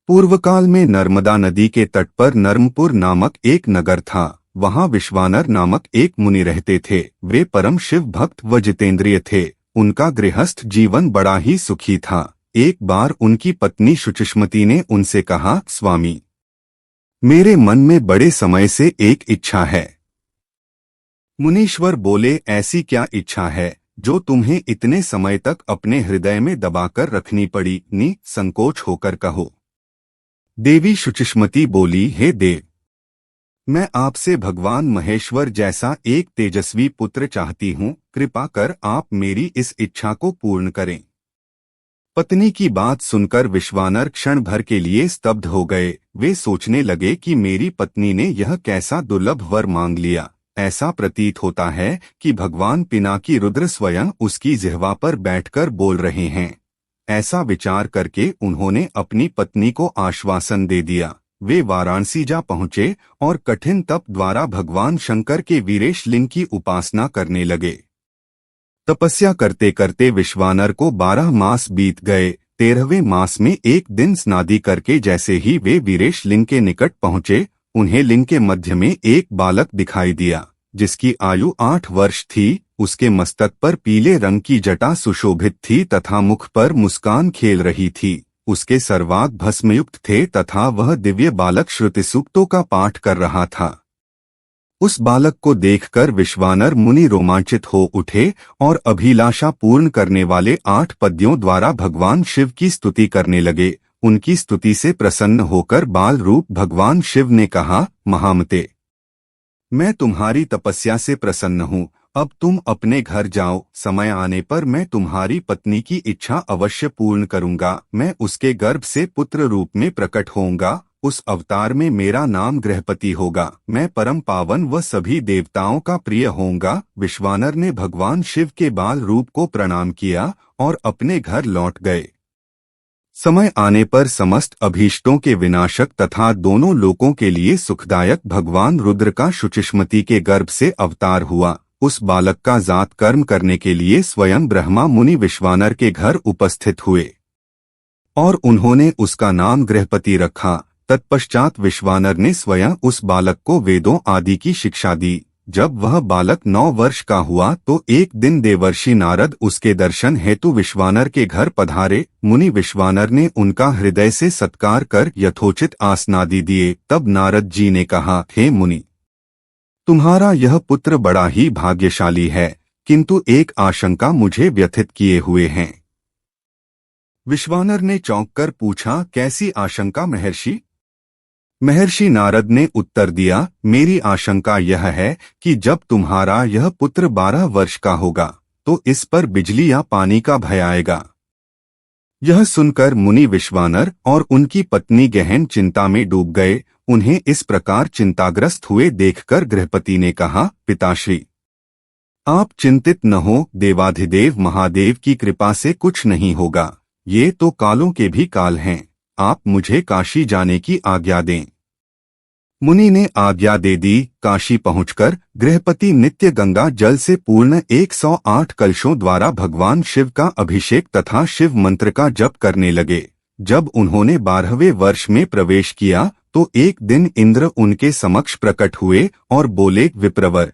पूर्वकाल में नर्मदा नदी के तट पर नर्मपुर नामक एक नगर था। वहां विश्वानर नामक एक मुनि रहते थे। वे परम शिव भक्त व जितेंद्रिय थे। उनका गृहस्थ जीवन बड़ा ही सुखी था। एक बार उनकी पत्नी शुचिष्मति ने उनसे कहा, स्वामी, मेरे मन में बड़े समय से एक इच्छा है। मुनीश्वर बोले, ऐसी क्या इच्छा है जो तुम्हें इतने समय तक अपने हृदय में दबाकर रखनी पड़ी? संकोच होकर कहो। देवी शुचिष्मति बोली, हे देव, मैं आपसे भगवान महेश्वर जैसा एक तेजस्वी पुत्र चाहती हूँ। कृपा कर आप मेरी इस इच्छा को पूर्ण करें। पत्नी की बात सुनकर विश्वानर क्षण भर के लिए स्तब्ध हो गए। वे सोचने लगे कि मेरी पत्नी ने यह कैसा दुर्लभ वर मांग लिया। ऐसा प्रतीत होता है कि भगवान पिनाकी रुद्र स्वयं उसकी जिह्वा पर बैठकर बोल रहे हैं। ऐसा विचार करके उन्होंने अपनी पत्नी को आश्वासन दे दिया। वे वाराणसी जा पहुँचे और कठिन तप द्वारा भगवान शंकर के वीरेश लिंग की उपासना करने लगे। तपस्या करते करते विश्वानर को 12 मास बीत गए। 13वें मास में एक दिन स्नादि करके जैसे ही वे वीरेश लिंग के निकट पहुँचे, उन्हें लिंग के मध्य में एक बालक दिखाई दिया, जिसकी आयु 8 वर्ष थी। उसके मस्तक पर पीले रंग की जटा सुशोभित थी तथा मुख पर मुस्कान खेल रही थी। उसके सर्वांग भस्मयुक्त थे तथा वह दिव्य बालक श्रुति सूक्तों का पाठ कर रहा था। उस बालक को देखकर विश्वानर मुनि रोमांचित हो उठे और अभिलाषा पूर्ण करने वाले 8 पद्यों द्वारा भगवान शिव की स्तुति करने लगे। उनकी स्तुति से प्रसन्न होकर बाल रूप भगवान शिव ने कहा, महामते, मैं तुम्हारी तपस्या से प्रसन्न हूँ। अब तुम अपने घर जाओ। समय आने पर मैं तुम्हारी पत्नी की इच्छा अवश्य पूर्ण करूँगा। मैं उसके गर्भ से पुत्र रूप में प्रकट होऊंगा। उस अवतार में मेरा नाम गृहपति होगा। मैं परम पावन व सभी देवताओं का प्रिय होऊंगा। विश्वानर ने भगवान शिव के बाल रूप को प्रणाम किया और अपने घर लौट गए। समय आने पर समस्त अभीष्टों के विनाशक तथा दोनों लोकों के लिए सुखदायक भगवान रुद्र का शुचिष्मति के गर्भ से अवतार हुआ। उस बालक का जात कर्म करने के लिए स्वयं ब्रह्मा मुनि विश्वानर के घर उपस्थित हुए और उन्होंने उसका नाम गृहपति रखा। तत्पश्चात विश्वानर ने स्वयं उस बालक को वेदों आदि की शिक्षा दी। जब वह बालक 9 वर्ष का हुआ तो एक दिन देवर्षि नारद उसके दर्शन हेतु विश्वानर के घर पधारे। मुनि विश्वानर ने उनका हृदय से सत्कार कर यथोचित आसनादि दिए। तब नारद जी ने कहा, हे मुनि, तुम्हारा यह पुत्र बड़ा ही भाग्यशाली है, किंतु एक आशंका मुझे व्यथित किए हुए हैं। विश्वानर ने चौंककर पूछा, कैसी आशंका महर्षि? महर्षि नारद ने उत्तर दिया, मेरी आशंका यह है कि जब तुम्हारा यह पुत्र 12 वर्ष का होगा तो इस पर बिजली या पानी का भय आएगा। यह सुनकर मुनि विश्वानर और उनकी पत्नी गहन चिंता में डूब गए। उन्हें इस प्रकार चिंताग्रस्त हुए देखकर गृहपति ने कहा, पिताश्री, आप चिंतित न हो। देवाधिदेव महादेव की कृपा से कुछ नहीं होगा। ये तो कालों के भी काल हैं। आप मुझे काशी जाने की आज्ञा दें। मुनि ने आज्ञा दे दी। काशी पहुंचकर गृहपति नित्य गंगा जल से पूर्ण 108 कलशों द्वारा भगवान शिव का अभिषेक तथा शिव मंत्र का जप करने लगे। जब उन्होंने 12वें वर्ष में प्रवेश किया तो एक दिन इंद्र उनके समक्ष प्रकट हुए और बोले, विप्रवर,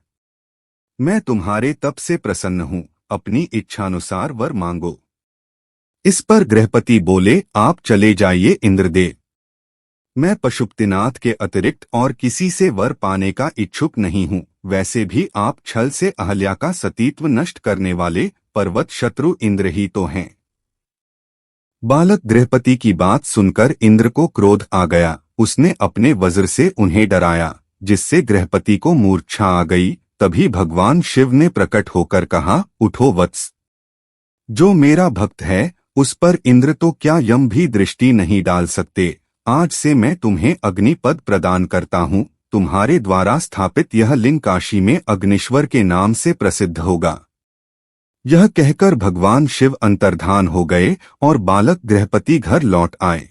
मैं तुम्हारे तप से प्रसन्न हूँ। अपनी इच्छानुसार वर मांगो। इस पर गृहपति बोले, आप चले जाइए इंद्रदेव। मैं पशुपतिनाथ के अतिरिक्त और किसी से वर पाने का इच्छुक नहीं हूँ। वैसे भी आप छल से अहल्या का सतीत्व नष्ट करने वाले पर्वत शत्रु इंद्र ही तो हैं। बालक गृहपति की बात सुनकर इंद्र को क्रोध आ गया। उसने अपने वज्र से उन्हें डराया, जिससे गृहपति को मूर्छा आ गई। तभी भगवान शिव ने प्रकट होकर कहा, उठो वत्स, जो मेरा भक्त है उस पर इंद्र तो क्या यम भी दृष्टि नहीं डाल सकते। आज से मैं तुम्हें अग्निपद प्रदान करता हूँ। तुम्हारे द्वारा स्थापित यह लिंग काशी में अग्निश्वर के नाम से प्रसिद्ध होगा। यह कहकर भगवान शिव अंतर्धान हो गए और बालक गृहपति घर लौट आए।